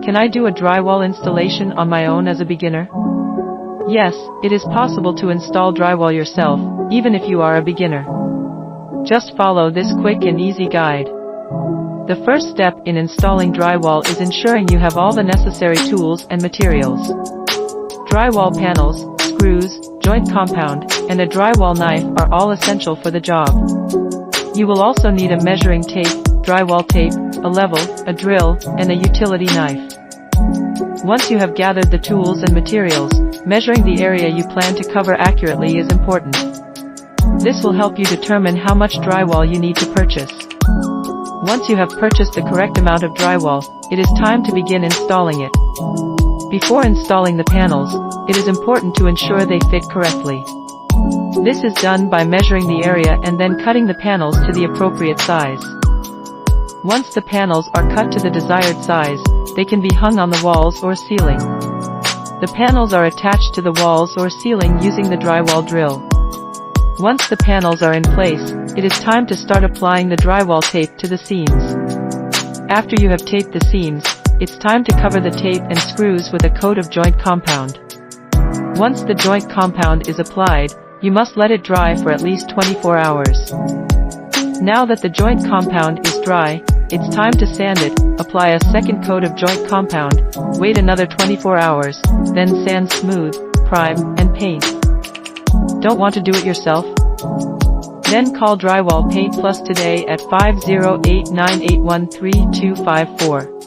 Can I do a drywall installation on my own as a beginner? Yes, it is possible to install drywall yourself, even if you are a beginner. Just follow this quick and easy guide. The first step in installing drywall is ensuring you have all the necessary tools and materials. Drywall panels, screws, joint compound, and a drywall knife are all essential for the job. You will also need a measuring tape, drywall tape, a level, a drill, and a utility knife. Once you have gathered the tools and materials, measuring the area you plan to cover accurately is important. This will help you determine how much drywall you need to purchase. Once you have purchased the correct amount of drywall, it is time to begin installing it. Before installing the panels, it is important to ensure they fit correctly. This is done by measuring the area and then cutting the panels to the appropriate size. Once the panels are cut to the desired size, they can be hung on the walls or ceiling. The panels are attached to the walls or ceiling using the drywall drill. Once the panels are in place, it is time to start applying the drywall tape to the seams. After you have taped the seams, it's time to cover the tape and screws with a coat of joint compound. Once the joint compound is applied, you must let it dry for at least 24 hours. Now that the joint compound is dry, it's time to sand it. Apply a second coat of joint compound, wait another 24 hours, then sand smooth, prime, and paint. Don't want to do it yourself? Then call Drywall Paint Plus today at 508-981-3254.